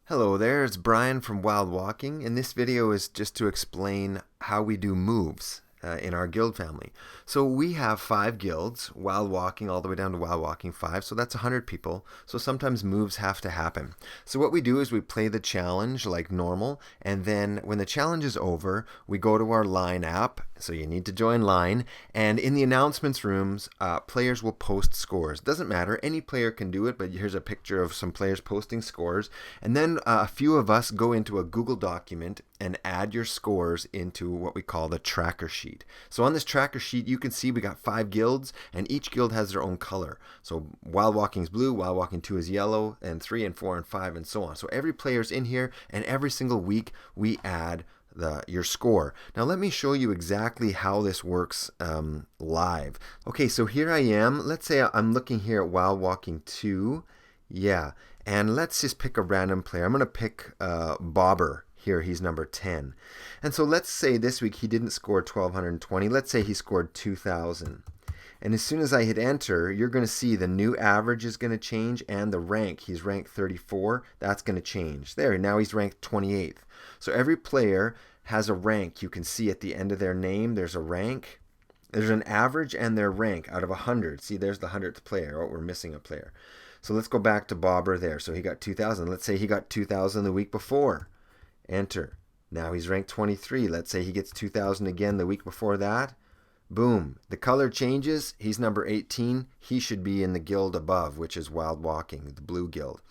Hello there, it's Brian from Wild Walking, and this video is just to explain how we do moves in our guild family. So we have 5 guilds, Wild Walking all the way down to Wild Walking 5, so that's 100 people, so sometimes moves have to happen. So what we do is we play the challenge like normal, and then when the challenge is over, we go to our Line app, so you need to join Line, and in the announcements rooms, players will post scores. Doesn't matter, any player can do it, but here's a picture of some players posting scores, and then a few of us go into a Google document and add your scores into what we call the tracker sheet. So on this tracker sheet, you can see we got 5 guilds, and each guild has their own color. So Wild Walking is blue, Wild Walking 2 is yellow, and 3 and 4 and 5 and so on. So every player's in here, and every single week we add your score. Now let me show you exactly how this works live. Okay, so here I am. Let's say I'm looking here at Wild Walking 2. Yeah, and let's just pick a random player. I'm going to pick Bobber. Here he's number 10. And so let's say this week he didn't score 1220. Let's say he scored 2000. And as soon as I hit enter, you're going to see the new average is going to change and the rank. He's ranked 34. That's going to change. There, now he's ranked 28th. So every player has a rank. You can see at the end of their name, there's a rank. There's an average and their rank out of 100. See, there's the 100th player. Oh, we're missing a player. So let's go back to Bobber there. So he got 2000. Let's say he got 2000 the week before. Enter. Now he's ranked 23. Let's say he gets 2000 again the week before that. Boom. The color changes. He's number 18. He should be in the guild above, which is Wild Walking, the blue guild.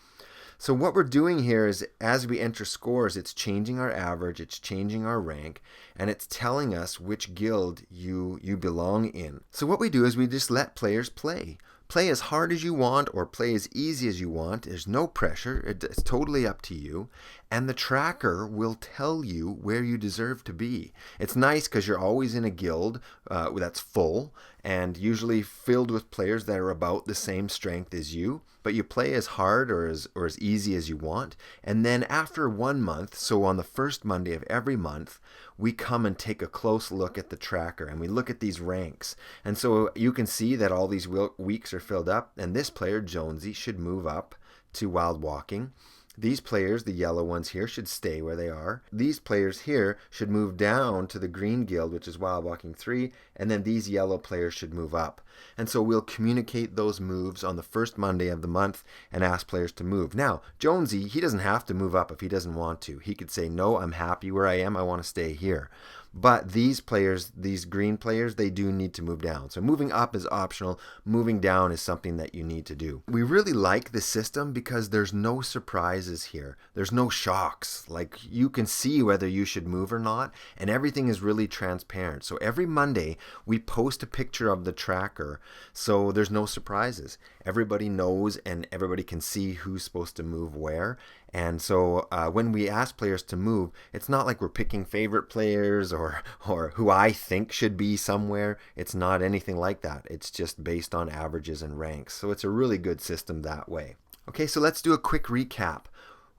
So what we're doing here is as we enter scores, it's changing our average, it's changing our rank, and it's telling us which guild you belong in. So what we do is we just let players play. Play as hard as you want or play as easy as you want. There's no pressure. It's totally up to you. And the tracker will tell you where you deserve to be. It's nice because you're always in a guild that's full and usually filled with players that are about the same strength as you. But you play as hard or as easy as you want. And then after 1 month, so on the first Monday of every month, we come and take a close look at the tracker and we look at these ranks. And so you can see that all these weeks are filled up, and this player, Jonesy, should move up to Wild Walking. These players, the yellow ones here, should stay where they are. These players here should move down to the green guild, which is Wild Walking 3, and then these yellow players should move up. And so we'll communicate those moves on the first Monday of the month and ask players to move. Now, Jonesy, he doesn't have to move up if he doesn't want to. He could say, no, I'm happy where I am, I want to stay here. But these players, these green players, they do need to move down. So moving up is optional. Moving down is something that you need to do. We really like this system because there's no surprises here. There's no shocks. Like, you can see whether you should move or not, and everything is really transparent. So every Monday, we post a picture of the tracker, so there's no surprises. Everybody knows and everybody can see who's supposed to move where. And so when we ask players to move, it's not like we're picking favorite players or who I think should be somewhere. It's not anything like that. It's just based on averages and ranks. So it's a really good system that way. Okay, so let's do a quick recap.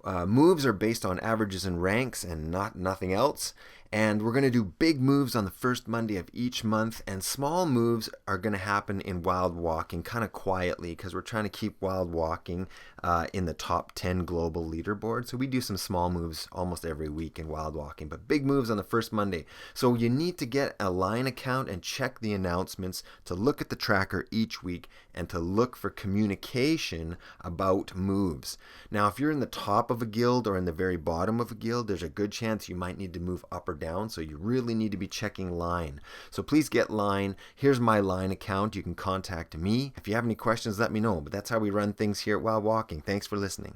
Moves are based on averages and ranks and nothing else. And we're going to do big moves on the first Monday of each month, and small moves are going to happen in Wild Walking kind of quietly because we're trying to keep Wild Walking in the top 10 global leaderboard. So we do some small moves almost every week in Wild Walking, but big moves on the first Monday. So you need to get a Line account and check the announcements to look at the tracker each week and to look for communication about moves. Now, if you're in the top of a guild or in the very bottom of a guild, there's a good chance you might need to move up or down, so you really need to be checking Line. So please get Line. Here's my Line account. You can contact me. If you have any questions, let me know. But that's how we run things here at Wild Walking. Thanks for listening.